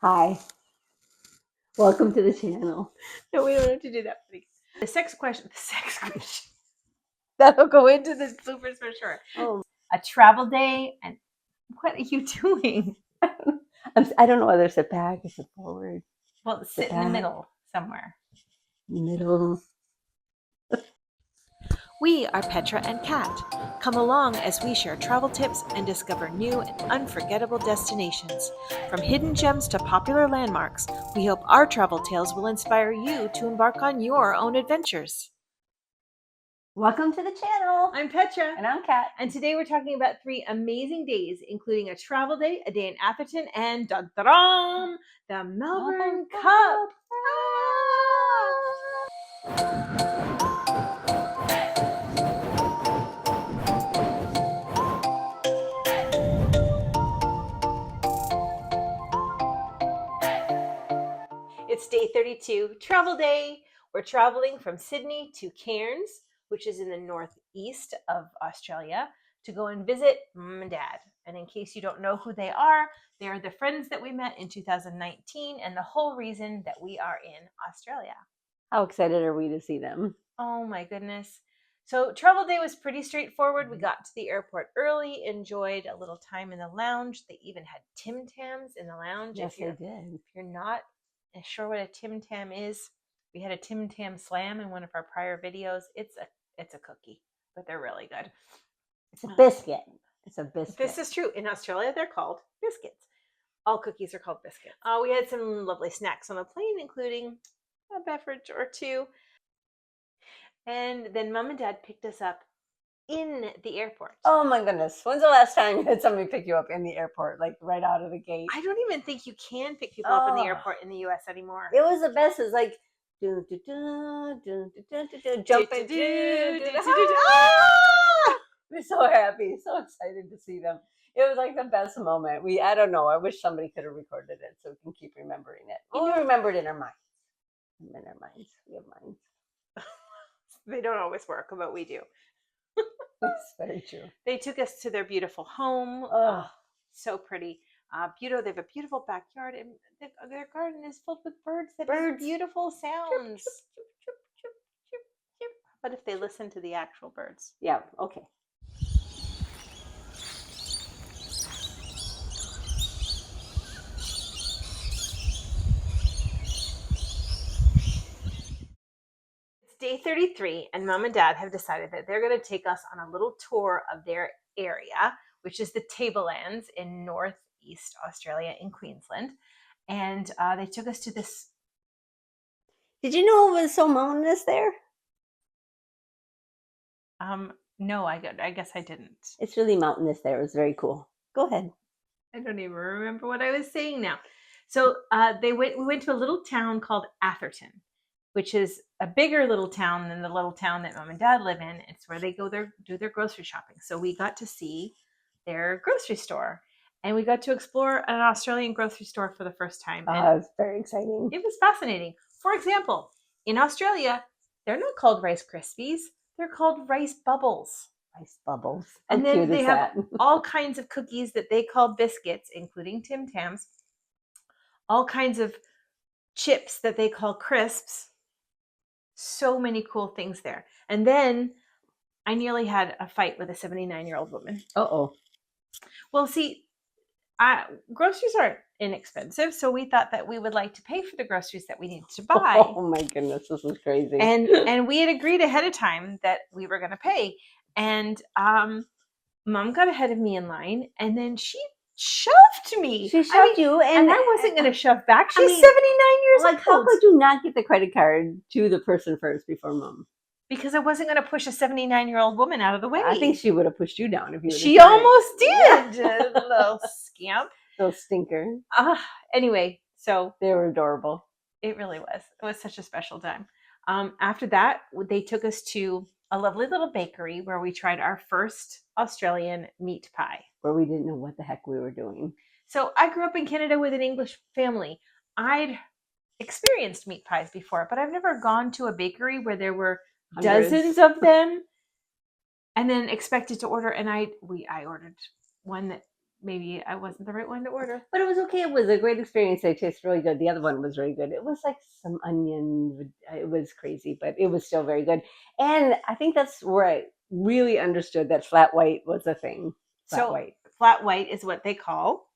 Hi, welcome to the channel. No, we don't have to do that. The sex question. That'll go into the bloopers for sure. Oh, A travel day, and what are you doing? I don't know whether to sit back or sit forward. Well, sit in the middle somewhere. Middle. We are Petra and Kat. Come along as we share travel tips and discover new and unforgettable destinations. From hidden gems to popular landmarks, we hope our travel tales will inspire you to embark on your own adventures. Welcome to the channel. I'm Petra. And I'm Kat. And today we're talking about 3 amazing days, including a travel day, a day in Atherton, and dun-dun-dun, the Melbourne Cup. It's day 32, travel day. We're traveling from Sydney to Cairns, which is in the northeast of Australia, to go and visit Mum and Dad. And in case you don't know who they are the friends that we met in 2019 and the whole reason that we are in Australia. How excited are we to see them? Oh my goodness. So travel day was pretty straightforward. We got to the airport early, enjoyed a little time in the lounge. They even had Tim Tams in the lounge. Yes, they did. If you're not sure what a Tim Tam is, we had a Tim Tam Slam in one of our prior videos. It's a cookie, but they're really good. It's a biscuit. It's a biscuit. This is true. In Australia, they're called biscuits. All cookies are called biscuits. We had some lovely snacks on the plane, including a beverage or two. And then Mum and Dad picked us up in the airport. Oh my goodness. When's the last time you had somebody pick you up in the airport, like right out of the gate? I don't even think you can pick people up in the airport in the U.S. anymore. It was the best. It's like, jumping. We're so happy, so excited to see them. It was like the best moment. I don't know. I wish somebody could have recorded it so we can keep remembering it. Well, we remember it in our minds. In our minds. We have minds. They don't always work, but we do. That's very true. They took us to their beautiful home. Oh, so pretty. They have a beautiful backyard, and their garden is filled with birds that Birds. make beautiful sounds. But if they listen to the actual birds? Yeah, okay. Day 33, and Mom and Dad have decided that they're going to take us on a little tour of their area, which is the Tablelands in northeast Australia in Queensland. And they took us to this. Did you know it was so mountainous there? No, I guess I didn't. It's really mountainous there. It was very cool. Go ahead. I don't even remember what I was saying now. So we went to a little town called Atherton, which is a bigger little town than the little town that Mom and Dad live in. It's where they go do their grocery shopping. So we got to see their grocery store, and we got to explore an Australian grocery store for the first time. Oh, it was very exciting. It was fascinating. For example, in Australia, they're not called Rice Krispies. They're called Rice Bubbles. Rice Bubbles. And then they have all kinds of cookies that they call biscuits, including Tim Tams. All kinds of chips that they call crisps. So many cool things there. And then I nearly had a fight with a 79-year-old woman. Uh-oh. Well, see, groceries aren't inexpensive, so we thought that we would like to pay for the groceries that we needed to buy. Oh my goodness, this is crazy. And we had agreed ahead of time that we were going to pay. And Mom got ahead of me in line, and then she shoved me. She shoved you, and I wasn't going to shove back. She's 79 years old. Like, how could you not get the credit card to the person first before Mom? Because I wasn't going to push a 79-year-old woman out of the way. I think she would have pushed you down if you. She almost did, little scamp, little stinker. Anyway, so they were adorable. It really was. It was such a special time. After that, they took us to a lovely little bakery where we tried our first Australian meat pie. Where we didn't know what the heck we were doing. So I grew up in Canada with an English family. I'd experienced meat pies before, but I've never gone to a bakery where there were dozens of them and then expected to order. And I ordered one that maybe I wasn't the right one to order. But it was okay. It was a great experience. They tasted really good. The other one was really good. It was like some onion. It was crazy, but it was still very good. And I think that's where I really understood that flat white was a thing. Flat So white flat white is what they call.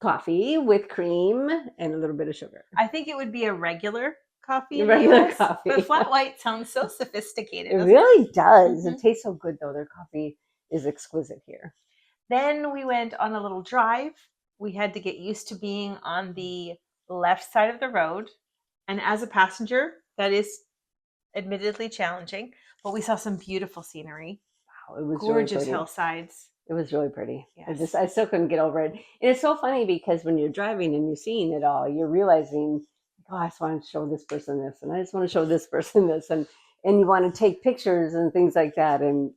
coffee with cream and a little bit of sugar. I think it would be a regular coffee in Regular the US, coffee. but flat white sounds so sophisticated. It really does. Mhm. It tastes so good though. Their coffee is exquisite here. Then we went on a little drive. We had to get used to being on the left side of the road. And as a passenger, that is admittedly challenging, but we saw some beautiful scenery. Wow, it was Gorgeous really pretty. hillsides. It was really pretty. Yes. I still couldn't get over it. And it's so funny because when you're driving and you're seeing it all, you're realizing, oh, I just want to show this person this, and I just want to show this person this, and you want to take pictures and things like that. And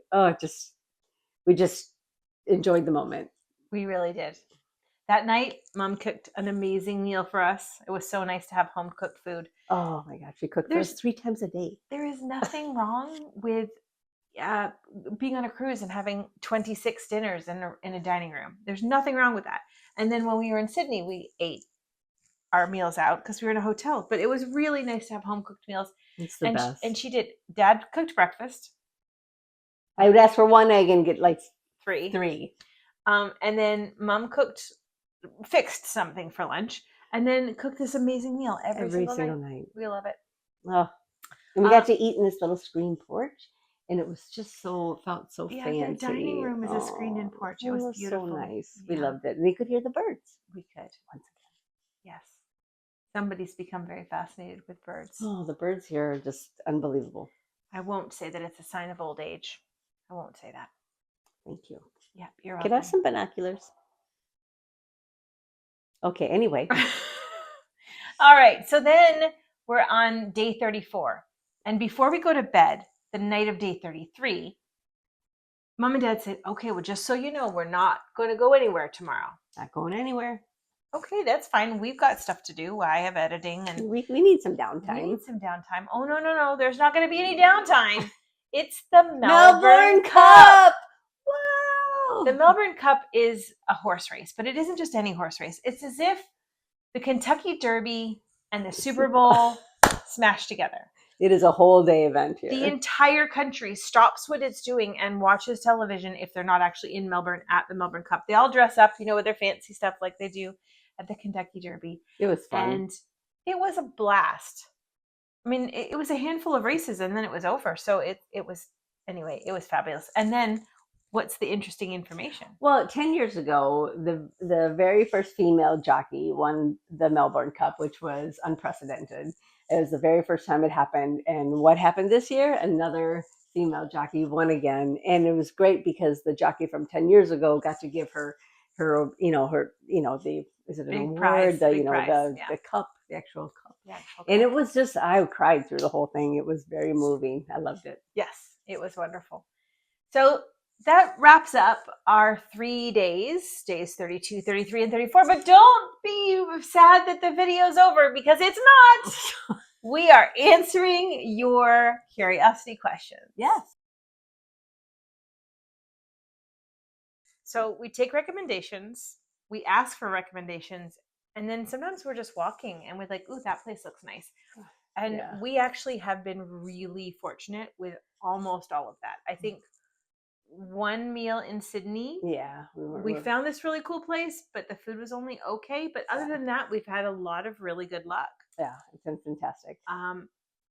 we just enjoyed the moment. We really did. That night, Mom cooked an amazing meal for us. It was so nice to have home cooked food. Oh my gosh, she cooked for us 3 times a day. There is nothing wrong with being on a cruise and having 26 dinners in a dining room. There's nothing wrong with that. And then when we were in Sydney, we ate our meals out because we were in a hotel. But it was really nice to have home cooked meals. It's the best. And she did. Dad cooked breakfast. I would ask for 1 egg and get like 3. And then Mom fixed something for lunch, and then cooked this amazing meal every single night. We love it. Oh, and we got to eat in this little screen porch, and it was just felt so fancy. The dining room is a screen-in porch. It was beautiful. So nice. Yeah. We loved it, and we could hear the birds. We could once again. Yes, somebody's become very fascinated with birds. Oh, the birds here are just unbelievable. I won't say that it's a sign of old age. I won't say that. Thank you. Yeah, you're welcome. Could I have some binoculars? Okay, anyway. All right, so then we're on day 34. And before we go to bed, the night of day 33, Mom and Dad said, okay, well, just so you know, we're not going to go anywhere tomorrow. Not going anywhere. Okay, that's fine. We've got stuff to do. I have editing. And we need some downtime. We need some downtime. Oh, no. There's not going to be any downtime. It's the Melbourne Cup. Wow. The Melbourne Cup is a horse race, but it isn't just any horse race. It's as if the Kentucky Derby and the Super Bowl smashed together. It is a whole day event here. The entire country stops what it's doing and watches television if they're not actually in Melbourne at the Melbourne Cup. They all dress up, with their fancy stuff like they do at the Kentucky Derby. It was fun. And it was a blast. I mean, it was a handful of races and then it was over. So it was fabulous. And then what's the interesting information? Well, 10 years ago, the very first female jockey won the Melbourne Cup, which was unprecedented. It was the very first time it happened. And what happened this year? Another female jockey won again. And it was great because the jockey from 10 years ago got to give her is it an award? Prize, the cup, the actual cup. And it was just, I cried through the whole thing. It was very moving. I loved it. Yes, it was wonderful. So that wraps up our 3 days 32, 33, and 34. But don't be sad that the video's over because it's not. We are answering your curiosity questions. Yes. So we take recommendations, we ask for recommendations, and then sometimes we're just walking and we're like, ooh, that place looks nice. And we actually have been really fortunate with almost all of that. I think one meal in Sydney, we found this really cool place, but the food was only okay. But other than that, we've had a lot of really good luck. Yeah, it's been fantastic.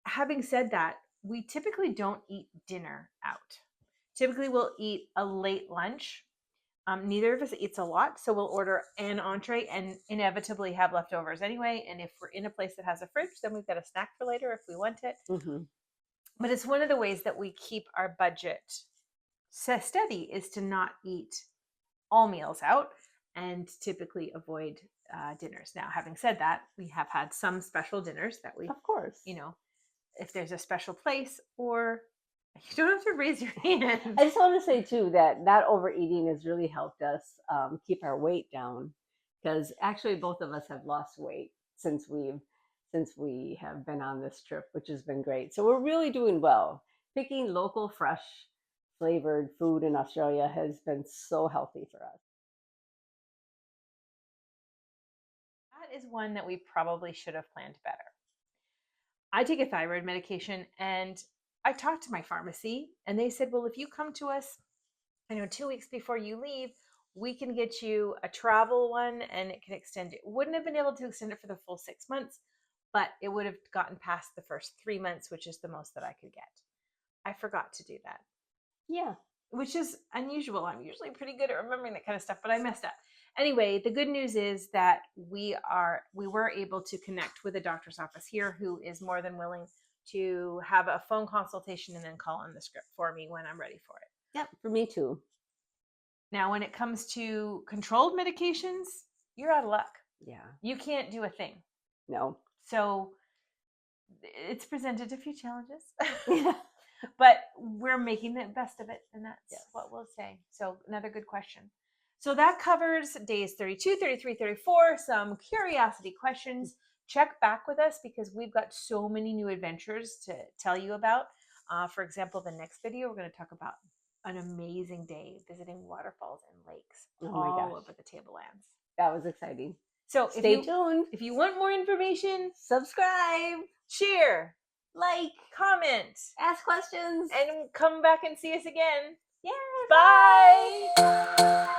Having said that, we typically don't eat dinner out. Typically, we'll eat a late lunch. Neither of us eats a lot, so we'll order an entree and inevitably have leftovers anyway. And if we're in a place that has a fridge, then we've got a snack for later if we want it. Mm-hmm. But it's one of the ways that we keep our budget steady is to not eat all meals out and typically avoid dinners. Now, having said that, we have had some special dinners that we, of course, if there's a special place or you don't have to raise your hand. I just want to say too that not overeating has really helped us keep our weight down because actually both of us have lost weight since we have been on this trip, which has been great. So we're really doing well. Picking local, fresh, flavored food in Australia has been so healthy for us. is one that we probably should have planned better. I take a thyroid medication, and I talked to my pharmacy, and they said, well, if you come to us, 2 weeks before you leave, we can get you a travel one, and it can extend it. Wouldn't have been able to extend it for the full 6 months, but it would have gotten past the first 3 months, which is the most that I could get. I forgot to do that. Yeah. Which is unusual. I'm usually pretty good at remembering that kind of stuff, but I messed up. Anyway, the good news is that we were able to connect with a doctor's office here who is more than willing to have a phone consultation and then call on the script for me when I'm ready for it. Yep, for me too. Now, when it comes to controlled medications, you're out of luck. Yeah. You can't do a thing. No. So it's presented a few challenges. Yeah. But we're making the best of it, and that's what we'll say. So another good question. So that covers days 32, 33, 34, some curiosity questions. Check back with us because we've got so many new adventures to tell you about. For example, the next video, we're going to talk about an amazing day visiting waterfalls and lakes all over the Tablelands. That was exciting. So stay tuned. If you want more information, subscribe, share, like, comment, ask questions, and come back and see us again. Yeah. Bye.